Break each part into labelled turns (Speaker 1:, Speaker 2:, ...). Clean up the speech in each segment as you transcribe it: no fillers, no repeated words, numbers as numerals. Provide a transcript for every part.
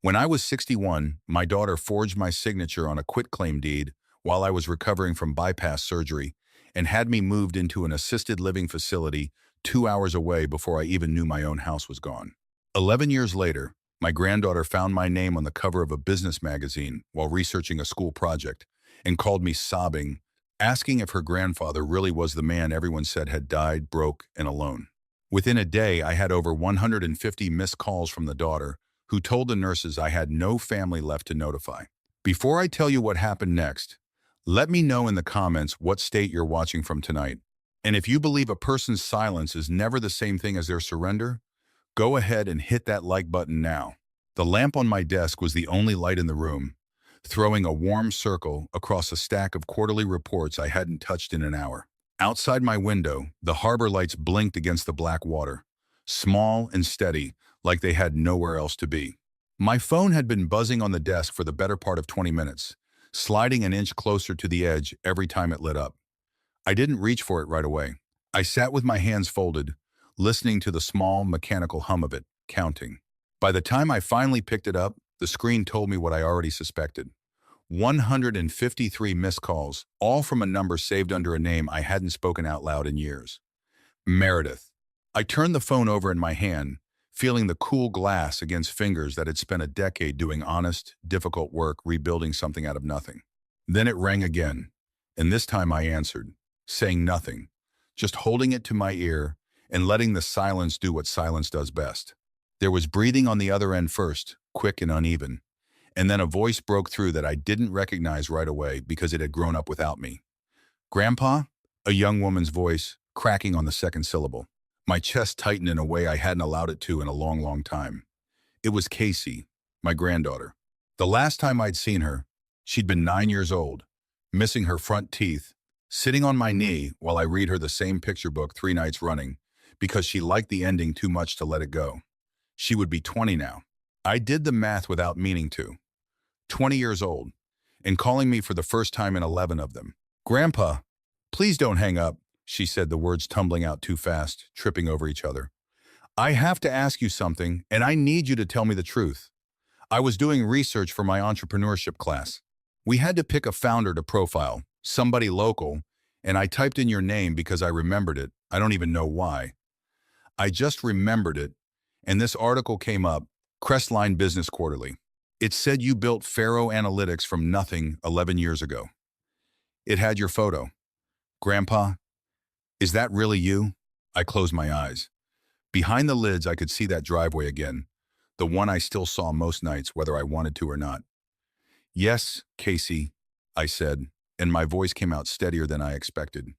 Speaker 1: When I was 61, my daughter forged my signature on a quitclaim deed while I was recovering from bypass surgery and had me moved into an assisted living facility 2 hours away before I even knew my own house was gone. 11 years later, my granddaughter found my name on the cover of a business magazine while researching a school project and called me sobbing, asking if her grandfather really was the man everyone said had died, broke, and alone. Within a day, I had over 150 missed calls from the daughter, who told the nurses I had no family left to notify. Before I tell you what happened next, let me know in the comments what state you're watching from tonight. And if you believe a person's silence is never the same thing as their surrender, go ahead and hit that like button now. The lamp on my desk was the only light in the room, throwing a warm circle across a stack of quarterly reports I hadn't touched in an hour. Outside my window, the harbor lights blinked against the black water, small and steady, like they had nowhere else to be. My phone had been buzzing on the desk for the better part of 20 minutes, sliding an inch closer to the edge every time it lit up. I didn't reach for it right away. I sat with my hands folded, listening to the small mechanical hum of it, counting. By the time I finally picked it up, the screen told me what I already suspected. 153 missed calls, all from a number saved under a name I hadn't spoken out loud in years. Meredith. I turned the phone over in my hand, feeling the cool glass against fingers that had spent a decade doing honest, difficult work rebuilding something out of nothing. Then it rang again, and this time I answered, saying nothing, just holding it to my ear and letting the silence do what silence does best. There was breathing on the other end first, quick and uneven, and then a voice broke through that I didn't recognize right away because it had grown up without me. "Grandpa?" A young woman's voice, cracking on the second syllable. My chest tightened in a way I hadn't allowed it to in a long, long time. It was Casey, my granddaughter. The last time I'd seen her, she'd been 9 years old, missing her front teeth, sitting on my knee while I read her the same picture book 3 nights running because she liked the ending too much to let it go. She would be 20 now. I did the math without meaning to. 20 years old, and calling me for the first time in 11 of them. "Grandpa, please don't hang up," she said, the words tumbling out too fast, tripping over each other. "I have to ask you something, and I need you to tell me the truth. I was doing research for my entrepreneurship class. We had to pick a founder to profile, somebody local, and I typed in your name because I remembered it. I don't even know why. I just remembered it, and this article came up, Crestline Business Quarterly. It said you built Faro Analytics from nothing 11 years ago. It had your photo. Grandpa, is that really you?" I closed my eyes. Behind the lids, I could see that driveway again, the one I still saw most nights, whether I wanted to or not. "Yes, Casey," I said, and my voice came out steadier than I expected,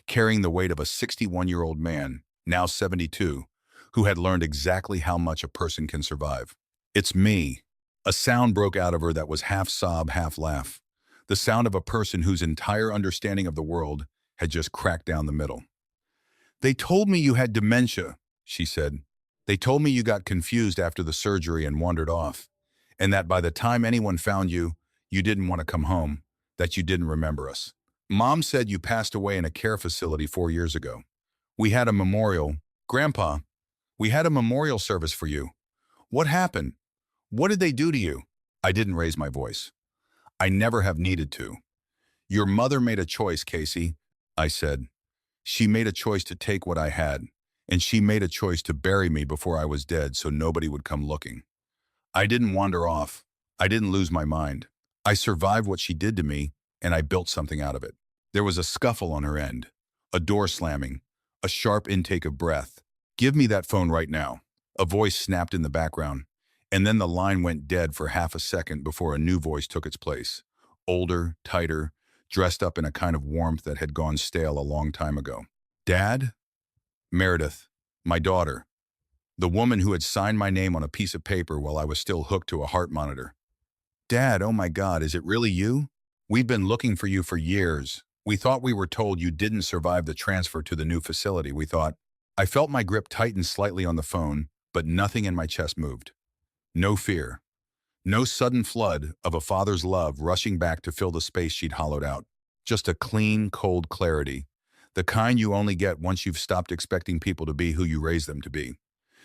Speaker 1: carrying the weight of a 61-year-old man, now 72, who had learned exactly how much a person can survive. "It's me." A sound broke out of her that was half sob, half laugh, the sound of a person whose entire understanding of the world had just cracked down the middle. "They told me you had dementia," she said. "They told me you got confused after the surgery and wandered off, and that by the time anyone found you, you didn't want to come home, that you didn't remember us. Mom said you passed away in a care facility 4 years ago. We had a memorial. Grandpa, we had a memorial service for you. What happened? What did they do to you?" I didn't raise my voice. I never have needed to. "Your mother made a choice, Casey," I said. "She made a choice to take what I had, and she made a choice to bury me before I was dead so nobody would come looking. I didn't wander off. I didn't lose my mind. I survived what she did to me, and I built something out of it." There was a scuffle on her end, a door slamming, a sharp intake of breath. "Give me that phone right now." A voice snapped in the background, and then the line went dead for half a second before a new voice took its place, older, tighter, dressed up in a kind of warmth that had gone stale a long time ago. "Dad?" Meredith, my daughter, the woman who had signed my name on a piece of paper while I was still hooked to a heart monitor. "Dad, oh my God, is it really you? We've been looking for you for years. We thought we were told you didn't survive the transfer to the new facility. We thought." I felt my grip tighten slightly on the phone, but nothing in my chest moved. No fear. No sudden flood of a father's love rushing back to fill the space she'd hollowed out. Just a clean, cold clarity, the kind you only get once you've stopped expecting people to be who you raised them to be.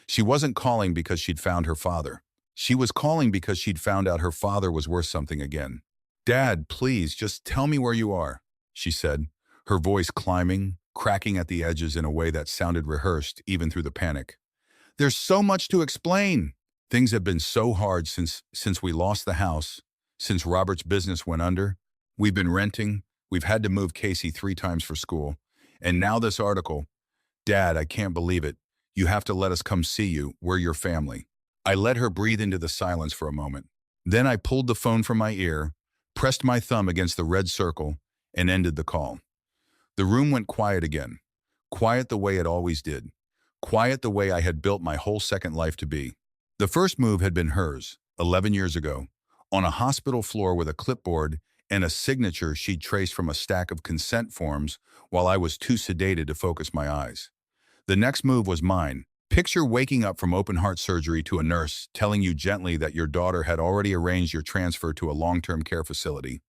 Speaker 1: She wasn't calling because she'd found her father. She was calling because she'd found out her father was worth something again. "Dad, please, just tell me where you are," she said, her voice climbing, cracking at the edges in a way that sounded rehearsed even through the panic. "There's so much to explain. Things have been so hard since we lost the house, since Robert's business went under. We've been renting, we've had to move Casey 3 times for school, and now this article. Dad, I can't believe it. You have to let us come see you. We're your family." I let her breathe into the silence for a moment. Then I pulled the phone from my ear, pressed my thumb against the red circle, and ended the call. The room went quiet again. Quiet the way it always did. Quiet the way I had built my whole second life to be. The first move had been hers, 11 years ago, on a hospital floor with a clipboard and a signature she'd traced from a stack of consent forms while I was too sedated to focus my eyes. The next move was mine. Picture waking up from open-heart surgery to a nurse telling you gently that your daughter had already arranged your transfer to a long-term care facility,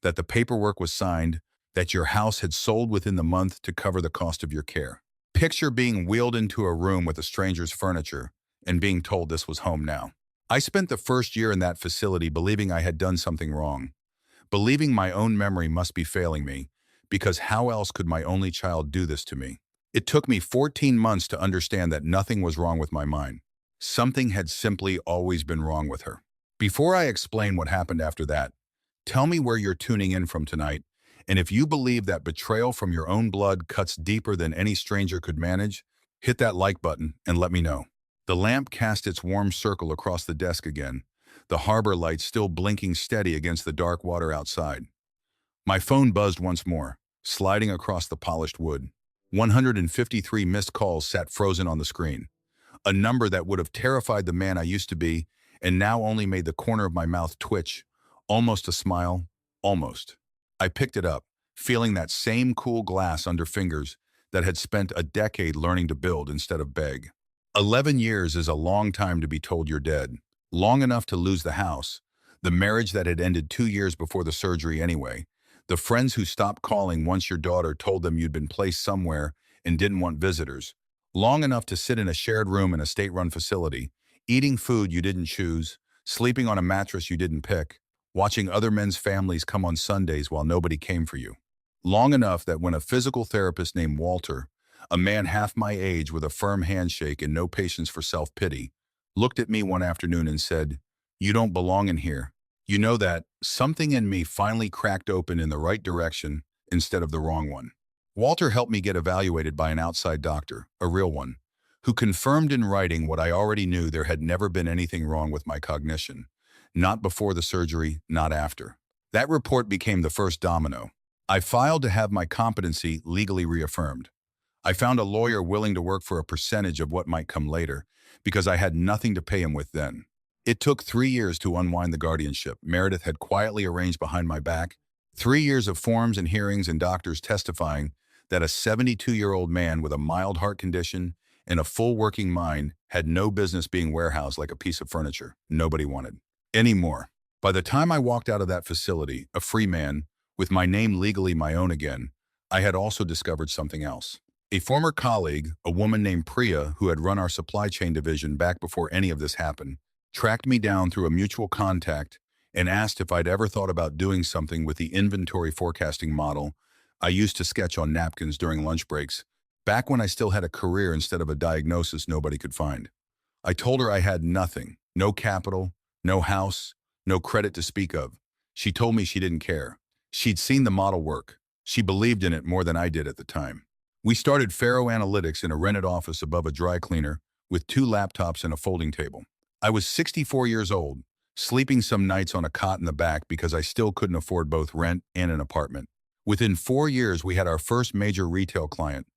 Speaker 1: that the paperwork was signed, that your house had sold within the month to cover the cost of your care. Picture being wheeled into a room with a stranger's furniture and being told this was home now. I spent the first year in that facility believing I had done something wrong, believing my own memory must be failing me, because how else could my only child do this to me? It took me 14 months to understand that nothing was wrong with my mind. Something had simply always been wrong with her. Before I explain what happened after that, tell me where you're tuning in from tonight, and if you believe that betrayal from your own blood cuts deeper than any stranger could manage, hit that like button and let me know. The lamp cast its warm circle across the desk again, the harbor light still blinking steady against the dark water outside. My phone buzzed once more, sliding across the polished wood. 153 missed calls sat frozen on the screen, a number that would have terrified the man I used to be and now only made the corner of my mouth twitch, almost a smile, almost. I picked it up, feeling that same cool glass under fingers that had spent a decade learning to build instead of beg. 11 years is a long time to be told you're dead, long enough to lose the house, the marriage that had ended 2 years before the surgery anyway, the friends who stopped calling once your daughter told them you'd been placed somewhere and didn't want visitors, long enough to sit in a shared room in a state-run facility, eating food you didn't choose, sleeping on a mattress you didn't pick, watching other men's families come on Sundays while nobody came for you. Long enough that when a physical therapist named Walter, a man half my age with a firm handshake and no patience for self-pity, looked at me one afternoon and said, "You don't belong in here." You know that something in me finally cracked open in the right direction instead of the wrong one. Walter helped me get evaluated by an outside doctor, a real one, who confirmed in writing what I already knew: there had never been anything wrong with my cognition. Not before the surgery, not after. That report became the first domino. I filed to have my competency legally reaffirmed. I found a lawyer willing to work for a percentage of what might come later, because I had nothing to pay him with then. It took 3 years to unwind the guardianship Meredith had quietly arranged behind my back, 3 years of forms and hearings and doctors testifying that a 72-year-old man with a mild heart condition and a full working mind had no business being warehoused like a piece of furniture nobody wanted anymore. By the time I walked out of that facility, a free man, with my name legally my own again, I had also discovered something else. A former colleague, a woman named Priya, who had run our supply chain division back before any of this happened, tracked me down through a mutual contact and asked if I'd ever thought about doing something with the inventory forecasting model I used to sketch on napkins during lunch breaks, back when I still had a career instead of a diagnosis nobody could find. I told her I had nothing, no capital, no house, no credit to speak of. She told me she didn't care. She'd seen the model work. She believed in it more than I did at the time. We started Faro Analytics in a rented office above a dry cleaner with 2 laptops and a folding table. I was 64 years old, sleeping some nights on a cot in the back because I still couldn't afford both rent and an apartment. Within 4 years, we had our first major retail client.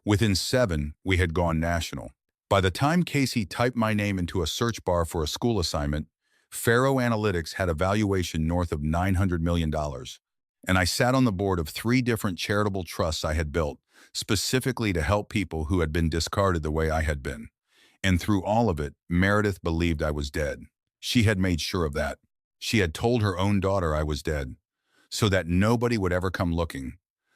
Speaker 1: Within 7, we had gone national. By the time Casey typed my name into a search bar for a school assignment, Faro Analytics had a valuation north of $900 million. And I sat on the board of 3 different charitable trusts I had built, specifically to help people who had been discarded the way I had been. And through all of it, Meredith believed I was dead. She had made sure of that. She had told her own daughter I was dead, so that nobody would ever come looking,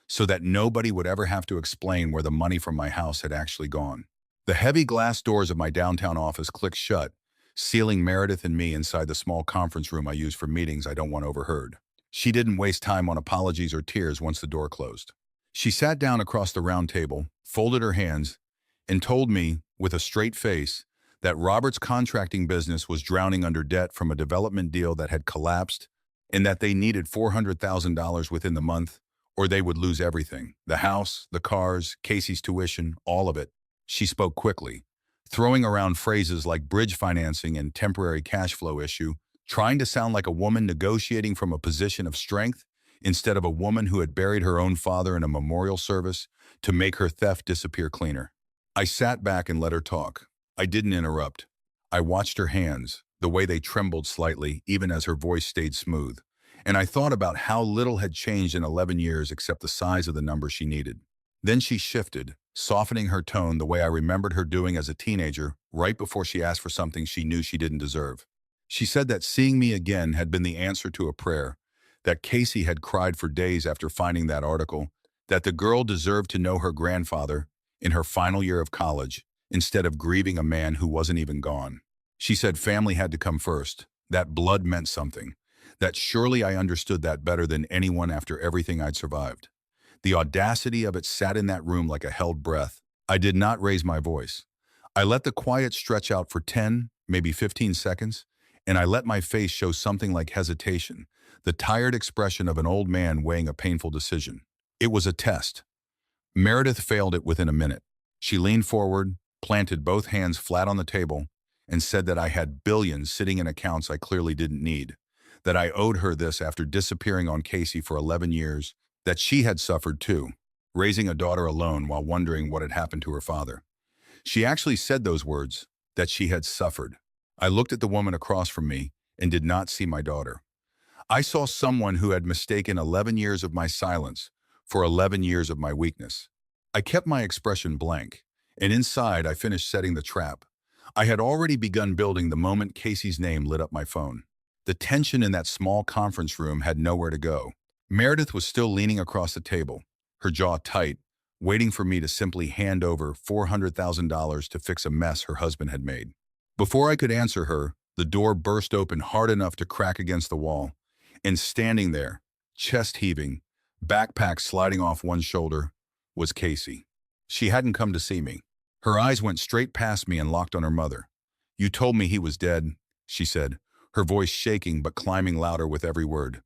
Speaker 1: so that nobody would ever have to explain where the money from my house had actually gone. The heavy glass doors of my downtown office clicked shut, sealing Meredith and me inside the small conference room I use for meetings I don't want overheard. She didn't waste time on apologies or tears once the door closed. She sat down across the round table, folded her hands, and told me, with a straight face, that Robert's contracting business was drowning under debt from a development deal that had collapsed and that they needed $400,000 within the month or they would lose everything. The house, the cars, Casey's tuition, all of it. She spoke quickly, throwing around phrases like bridge financing and temporary cash flow issue, trying to sound like a woman negotiating from a position of strength instead of a woman who had buried her own father in a memorial service to make her theft disappear cleaner. I sat back and let her talk. I didn't interrupt. I watched her hands, the way they trembled slightly even as her voice stayed smooth, and I thought about how little had changed in 11 years except the size of the number she needed. Then she shifted, softening her tone the way I remembered her doing as a teenager, right before she asked for something she knew she didn't deserve. She said that seeing me again had been the answer to a prayer, that Casey had cried for days after finding that article, that the girl deserved to know her grandfather in her final year of college instead of grieving a man who wasn't even gone. She said family had to come first, that blood meant something, that surely I understood that better than anyone after everything I'd survived. The audacity of it sat in that room like a held breath. I did not raise my voice. I let the quiet stretch out for 10, maybe 15 seconds, and I let my face show something like hesitation, the tired expression of an old man weighing a painful decision. It was a test. Meredith failed it within a minute. She leaned forward, planted both hands flat on the table, and said that I had billions sitting in accounts I clearly didn't need, that I owed her this after disappearing on Casey for 11 years, that she had suffered too, raising a daughter alone while wondering what had happened to her father. She actually said those words, that she had suffered. I looked at the woman across from me and did not see my daughter. I saw someone who had mistaken 11 years of my silence for 11 years of my weakness. I kept my expression blank, and inside I finished setting the trap. I had already begun building the moment Casey's name lit up my phone. The tension in that small conference room had nowhere to go. Meredith was still leaning across the table, her jaw tight, waiting for me to simply hand over $400,000 to fix a mess her husband had made. Before I could answer her, the door burst open hard enough to crack against the wall, and standing there, chest heaving, backpack sliding off one shoulder, was Casey. She hadn't come to see me. Her eyes went straight past me and locked on her mother. "You told me he was dead," she said, her voice shaking but climbing louder with every word.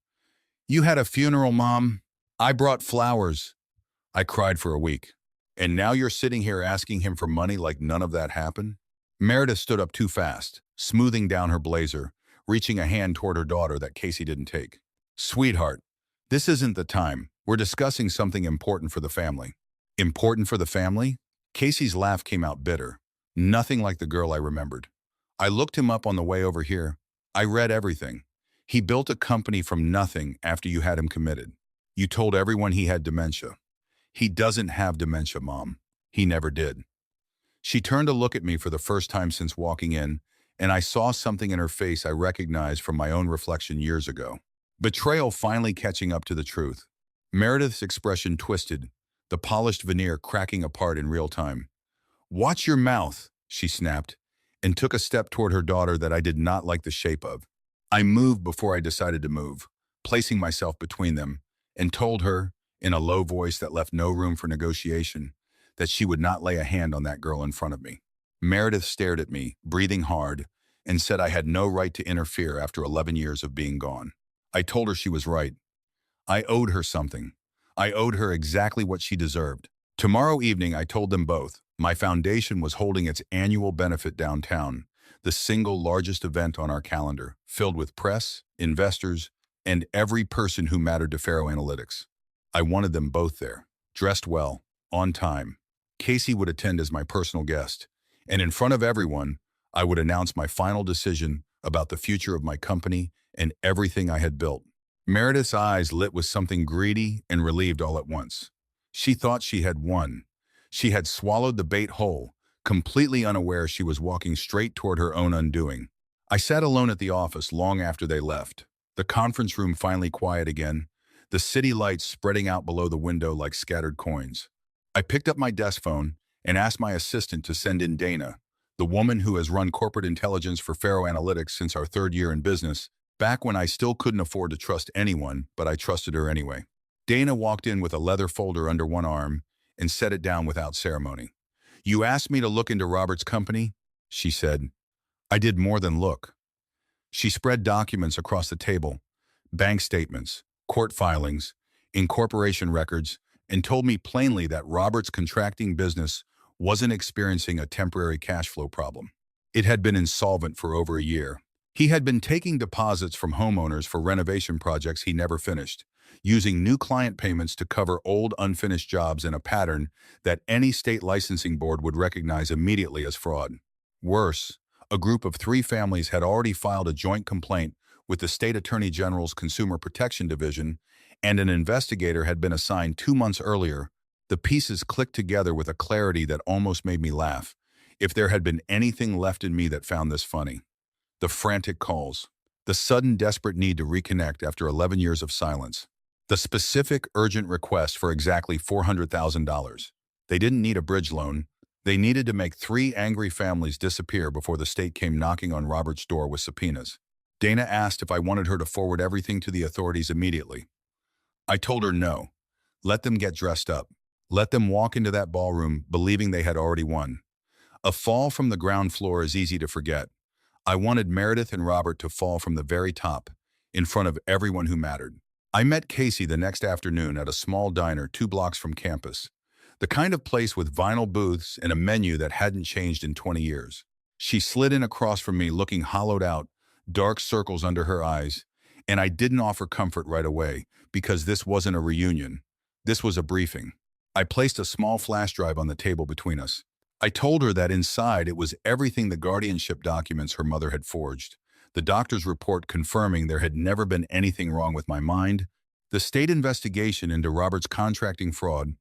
Speaker 1: "You had a funeral, Mom. I brought flowers." I cried for a week. "And now you're sitting here asking him for money like none of that happened?" Meredith stood up too fast, smoothing down her blazer, reaching a hand toward her daughter that Casey didn't take. "Sweetheart, this isn't the time. We're discussing something important for the family." "Important for the family?" Casey's laugh came out bitter, nothing like the girl I remembered. "I looked him up on the way over here. I read everything. He built a company from nothing after you had him committed. You told everyone he had dementia. He doesn't have dementia, Mom. He never did." She turned to look at me for the first time since walking in, and I saw something in her face I recognized from my own reflection years ago. Betrayal finally catching up to the truth. Meredith's expression twisted, the polished veneer cracking apart in real time. "Watch your mouth," she snapped, and took a step toward her daughter that I did not like the shape of. I moved before I decided to move, placing myself between them, and told her, in a low voice that left no room for negotiation, that she would not lay a hand on that girl in front of me. Meredith stared at me, breathing hard, and said I had no right to interfere after 11 years of being gone. I told her she was right. I owed her something. I owed her exactly what she deserved. Tomorrow evening, I told them both, my foundation was holding its annual benefit downtown, the single largest event on our calendar, filled with press, investors, and every person who mattered to Faro Analytics. I wanted them both there, dressed well, on time. Casey would attend as my personal guest, and in front of everyone, I would announce my final decision about the future of my company and everything I had built. Meredith's eyes lit with something greedy and relieved all at once. She thought she had won. She had swallowed the bait whole, completely unaware she was walking straight toward her own undoing. I sat alone at the office long after they left, the conference room finally quiet again, the city lights spreading out below the window like scattered coins. I picked up my desk phone and asked my assistant to send in Dana, the woman who has run corporate intelligence for Faro Analytics since our third year in business, back when I still couldn't afford to trust anyone, but I trusted her anyway. Dana walked in with a leather folder under one arm and set it down without ceremony. "You asked me to look into Robert's company?" she said. "I did more than look." She spread documents across the table, bank statements, court filings, incorporation records, and told me plainly that Robert's contracting business wasn't experiencing a temporary cash flow problem. It had been insolvent for over a year. He had been taking deposits from homeowners for renovation projects he never finished, using new client payments to cover old unfinished jobs in a pattern that any state licensing board would recognize immediately as fraud. Worse, a group of 3 families had already filed a joint complaint with the State Attorney General's Consumer Protection Division, and an investigator had been assigned 2 months earlier. The pieces clicked together with a clarity that almost made me laugh, if there had been anything left in me that found this funny. The frantic calls, the sudden desperate need to reconnect after 11 years of silence, the specific urgent request for exactly $400,000. They didn't need a bridge loan. They needed to make 3 angry families disappear before the state came knocking on Robert's door with subpoenas. Dana asked if I wanted her to forward everything to the authorities immediately. I told her no. Let them get dressed up. Let them walk into that ballroom believing they had already won. A fall from the ground floor is easy to forget. I wanted Meredith and Robert to fall from the very top, in front of everyone who mattered. I met Casey the next afternoon at a small diner 2 blocks from campus, the kind of place with vinyl booths and a menu that hadn't changed in 20 years. She slid in across from me looking hollowed out, dark circles under her eyes, and I didn't offer comfort right away because this wasn't a reunion. This was a briefing. I placed a small flash drive on the table between us. I told her that inside it was everything the guardianship documents her mother had forged, the doctor's report confirming there had never been anything wrong with my mind, the state investigation into Robert's contracting fraud,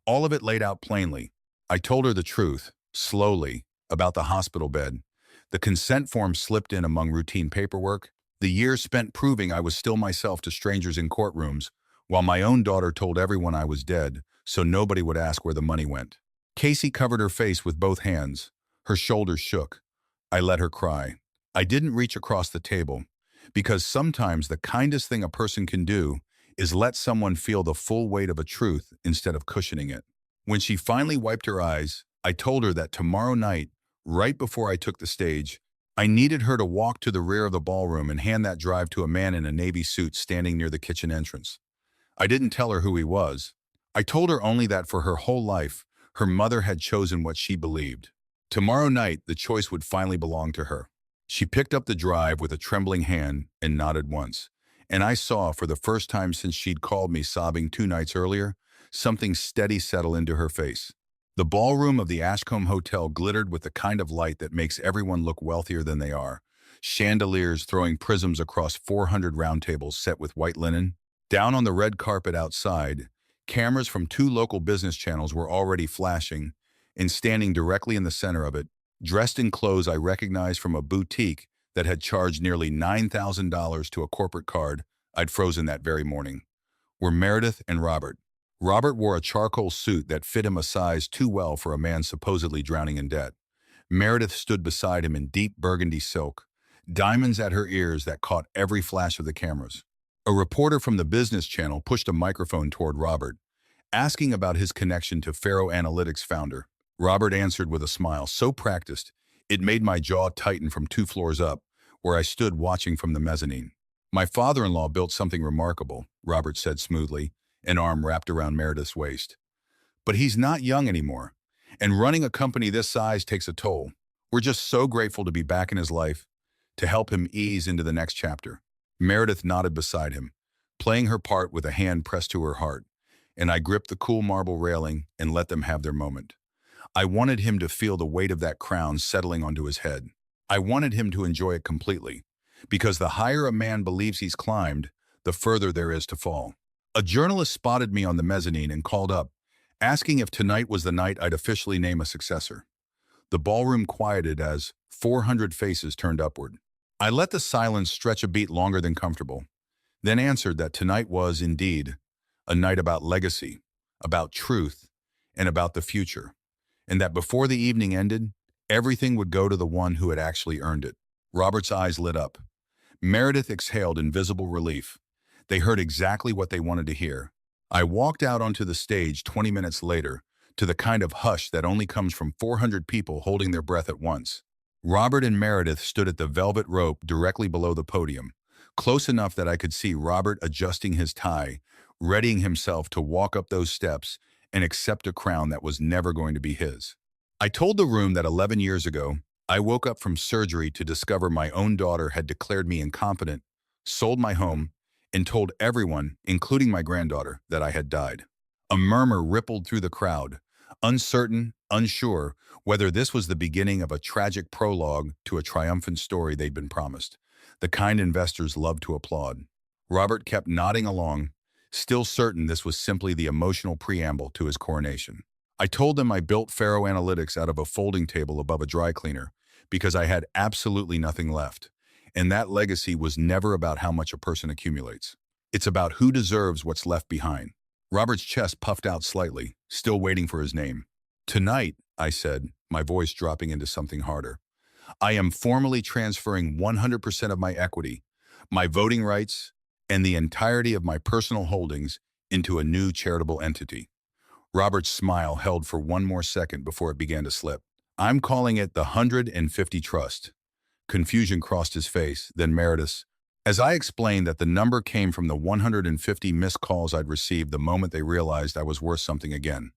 Speaker 1: all of it laid out plainly. I told her the truth, slowly, about the hospital bed, the consent form slipped in among routine paperwork, the years spent proving I was still myself to strangers in courtrooms, while my own daughter told everyone I was dead, so nobody would ask where the money went. Casey covered her face with both hands. Her shoulders shook. I let her cry. I didn't reach across the table, because sometimes the kindest thing a person can do is let someone feel the full weight of a truth instead of cushioning it. When she finally wiped her eyes, I told her that tomorrow night, right before I took the stage, I needed her to walk to the rear of the ballroom and hand that drive to a man in a navy suit standing near the kitchen entrance. I didn't tell her who he was. I told her only that for her whole life, her mother had chosen what she believed. Tomorrow night, the choice would finally belong to her. She picked up the drive with a trembling hand and nodded once. And I saw, for the first time since she'd called me sobbing 2 nights earlier, something steady settle into her face. The ballroom of the Ashcombe Hotel glittered with the kind of light that makes everyone look wealthier than they are. Chandeliers throwing prisms across 400 round tables set with white linen. Down on the red carpet outside, cameras from 2 local business channels were already flashing, and standing directly in the center of it, dressed in clothes I recognized from a boutique that had charged nearly $9,000 to a corporate card I'd frozen that very morning, were Meredith and Robert. Robert wore a charcoal suit that fit him a size too well for a man supposedly drowning in debt. Meredith stood beside him in deep burgundy silk, diamonds at her ears that caught every flash of the cameras. A reporter from the business channel pushed a microphone toward Robert, asking about his connection to Faro Analytics founder. Robert answered with a smile so practiced, it made my jaw tighten from 2 floors up, where I stood watching from the mezzanine. "My father-in-law built something remarkable," Robert said smoothly, an arm wrapped around Meredith's waist. "But he's not young anymore, and running a company this size takes a toll. We're just so grateful to be back in his life, to help him ease into the next chapter." Meredith nodded beside him, playing her part with a hand pressed to her heart, and I gripped the cool marble railing and let them have their moment. I wanted him to feel the weight of that crown settling onto his head. I wanted him to enjoy it completely, because the higher a man believes he's climbed, the further there is to fall. A journalist spotted me on the mezzanine and called up, asking if tonight was the night I'd officially name a successor. The ballroom quieted as 400 faces turned upward. I let the silence stretch a beat longer than comfortable, then answered that tonight was, indeed, a night about legacy, about truth, and about the future, and that before the evening ended, Everything would go to the one who had actually earned it. Robert's eyes lit up. Meredith exhaled in visible relief. They heard exactly what they wanted to hear. I walked out onto the stage 20 minutes later, to the kind of hush that only comes from 400 people holding their breath at once. Robert and Meredith stood at the velvet rope directly below the podium, close enough that I could see Robert adjusting his tie, readying himself to walk up those steps and accept a crown that was never going to be his. I told the room that 11 years ago, I woke up from surgery to discover my own daughter had declared me incompetent, sold my home, and told everyone, including my granddaughter, that I had died. A murmur rippled through the crowd, uncertain, unsure whether this was the beginning of a tragic prologue to a triumphant story they'd been promised, the kind investors loved to applaud. Robert kept nodding along, still certain this was simply the emotional preamble to his coronation. I told them I built Faro Analytics out of a folding table above a dry cleaner because I had absolutely nothing left. And that legacy was never about how much a person accumulates. It's about who deserves what's left behind. Robert's chest puffed out slightly, still waiting for his name. Tonight, I said, my voice dropping into something harder, I am formally transferring 100% of my equity, my voting rights, and the entirety of my personal holdings into a new charitable entity. Robert's smile held for one more second before it began to slip. I'm calling it the 150 Trust. Confusion crossed his face, then Meredith's. As I explained that the number came from the 150 missed calls I'd received the moment they realized I was worth something again.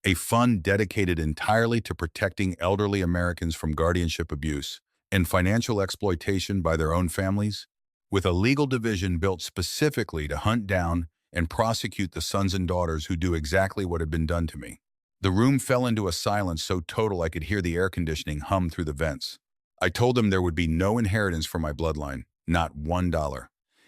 Speaker 1: A fund dedicated entirely to protecting elderly Americans from guardianship abuse and financial exploitation by their own families, with a legal division built specifically to hunt down and prosecute the sons and daughters who do exactly what had been done to me. The room fell into a silence so total I could hear the air conditioning hum through the vents. I told them there would be no inheritance for my bloodline, not $1.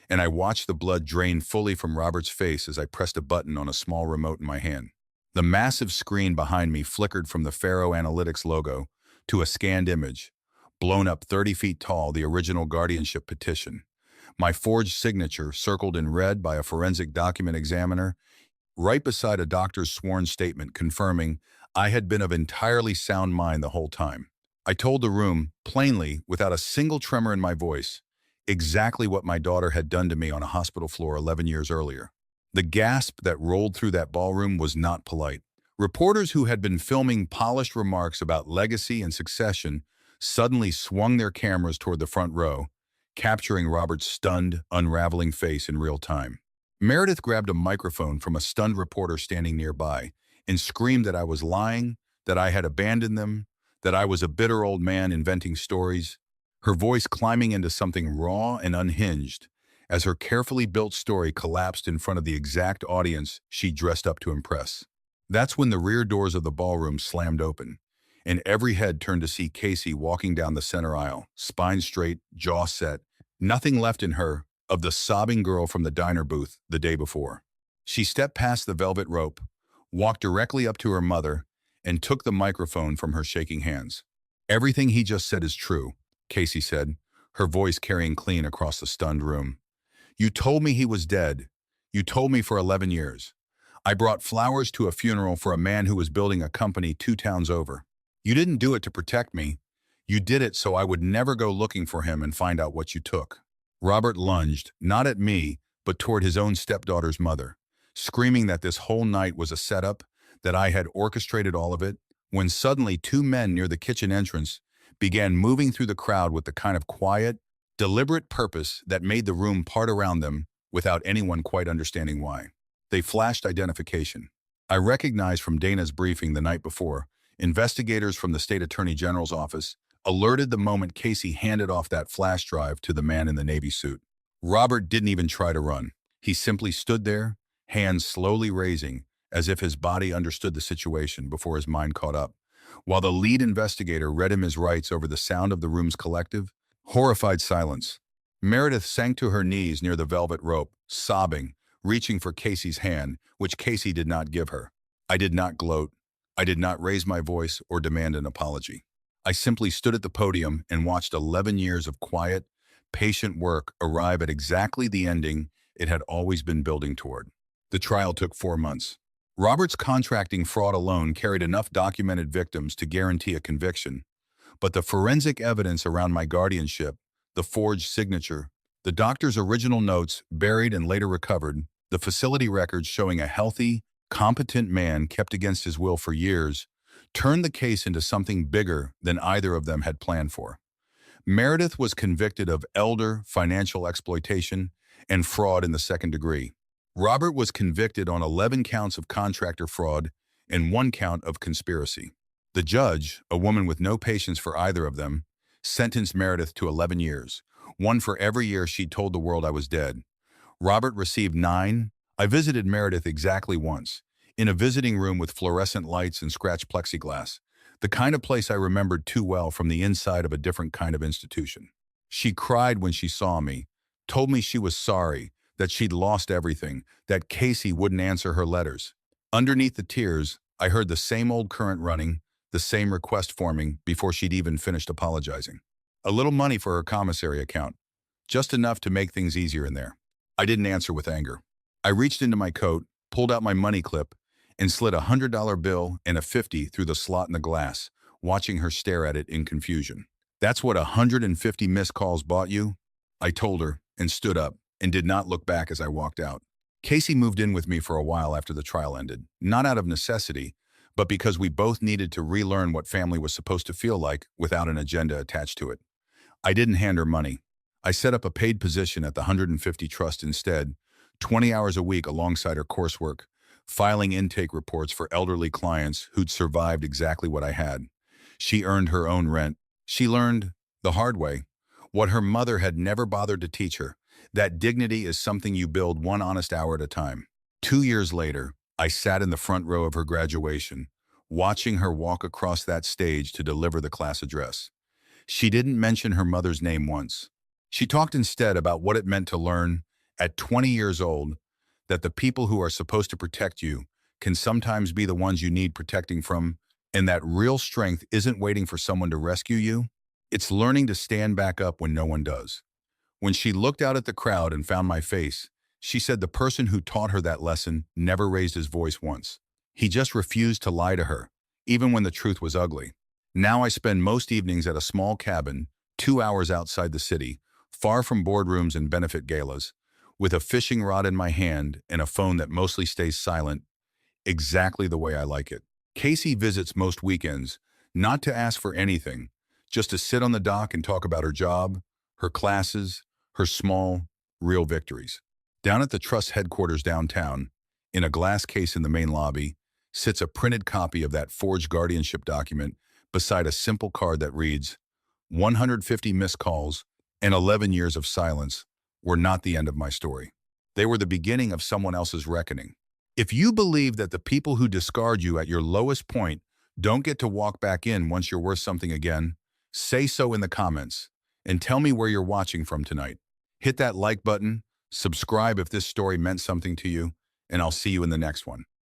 Speaker 1: And I watched the blood drain fully from Robert's face as I pressed a button on a small remote in my hand. The massive screen behind me flickered from the Faro Analytics logo to a scanned image, blown up 30 feet tall, the original guardianship petition. My forged signature, circled in red by a forensic document examiner, right beside a doctor's sworn statement confirming I had been of entirely sound mind the whole time. I told the room, plainly, without a single tremor in my voice, exactly what my daughter had done to me on a hospital floor 11 years earlier. The gasp that rolled through that ballroom was not polite. Reporters who had been filming polished remarks about legacy and succession suddenly swung their cameras toward the front row, capturing Robert's stunned, unraveling face in real time. Meredith grabbed a microphone from a stunned reporter standing nearby and screamed that I was lying, that I had abandoned them, that I was a bitter old man inventing stories, her voice climbing into something raw and unhinged as her carefully built story collapsed in front of the exact audience she dressed up to impress. That's when the rear doors of the ballroom slammed open, and every head turned to see Casey walking down the center aisle, spine straight, jaw set, nothing left in her of the sobbing girl from the diner booth the day before. She stepped past the velvet rope, walked directly up to her mother, and took the microphone from her shaking hands. Everything he just said is true, Casey said, her voice carrying clean across the stunned room. You told me he was dead. You told me for 11 years. I brought flowers to a funeral for a man who was building a company 2 towns over. You didn't do it to protect me. You did it so I would never go looking for him and find out what you took. Robert lunged, not at me, but toward his own stepdaughter's mother, screaming that this whole night was a setup, that I had orchestrated all of it, when suddenly 2 men near the kitchen entrance began moving through the crowd with the kind of quiet, deliberate purpose that made the room part around them without anyone quite understanding why. They flashed identification. I recognized from Dana's briefing the night before, investigators from the state attorney general's office alerted the moment Casey handed off that flash drive to the man in the Navy suit. Robert didn't even try to run. He simply stood there, hands slowly raising, as if his body understood the situation before his mind caught up, while the lead investigator read him his rights over the sound of the room's collective, horrified silence. Meredith sank to her knees near the velvet rope, sobbing, reaching for Casey's hand, which Casey did not give her. I did not gloat. I did not raise my voice or demand an apology. I simply stood at the podium and watched 11 years of quiet, patient work arrive at exactly the ending it had always been building toward. The trial took 4 months. Robert's contracting fraud alone carried enough documented victims to guarantee a conviction, But the forensic evidence around my guardianship, the forged signature, the doctor's original notes buried and later recovered, the facility records showing a healthy, competent man kept against his will for years, turned the case into something bigger than either of them had planned for. Meredith was convicted of elder financial exploitation and fraud in the second degree. Robert was convicted on 11 counts of contractor fraud and 1 count of conspiracy. The judge, a woman with no patience for either of them, sentenced Meredith to 11 years, 1 for every year she'd told the world I was dead. Robert received 9. I visited Meredith exactly once, in a visiting room with fluorescent lights and scratched plexiglass, the kind of place I remembered too well from the inside of a different kind of institution. She cried when she saw me, told me she was sorry, that she'd lost everything, that Casey wouldn't answer her letters. Underneath the tears, I heard the same old current running, the same request forming before she'd even finished apologizing. A little money for her commissary account, just enough to make things easier in there. I didn't answer with anger. I reached into my coat, pulled out my money clip, and slid a $100 bill and a 50 through the slot in the glass, watching her stare at it in confusion. "That's what 150 missed calls bought you?" I told her, and stood up, and did not look back as I walked out. Casey moved in with me for a while after the trial ended, not out of necessity, but because we both needed to relearn what family was supposed to feel like without an agenda attached to it. I didn't hand her money. I set up a paid position at the 150 Trust instead, 20 hours a week alongside her coursework, filing intake reports for elderly clients who'd survived exactly what I had. She earned her own rent. She learned, the hard way, what her mother had never bothered to teach her, that dignity is something you build 1 honest hour at a time. 2 years later, I sat in the front row of her graduation, watching her walk across that stage to deliver the class address. She didn't mention her mother's name once. She talked instead about what it meant to learn, at 20 years old, that the people who are supposed to protect you can sometimes be the ones you need protecting from, and that real strength isn't waiting for someone to rescue you. It's learning to stand back up when no one does. When she looked out at the crowd and found my face, she said the person who taught her that lesson never raised his voice once. He just refused to lie to her, even when the truth was ugly. Now I spend most evenings at a small cabin, 2 hours outside the city, far from boardrooms and benefit galas, with a fishing rod in my hand and a phone that mostly stays silent, exactly the way I like it. Casey visits most weekends, not to ask for anything, just to sit on the dock and talk about her job, her classes, her small, real victories. Down at the Trust headquarters downtown, in a glass case in the main lobby, sits a printed copy of that forged guardianship document beside a simple card that reads, 150 missed calls and 11 years of silence were not the end of my story. They were the beginning of someone else's reckoning. If you believe that the people who discard you at your lowest point don't get to walk back in once you're worth something again, say so in the comments and tell me where you're watching from tonight. Hit that like button, subscribe if this story meant something to you, and I'll see you in the next one.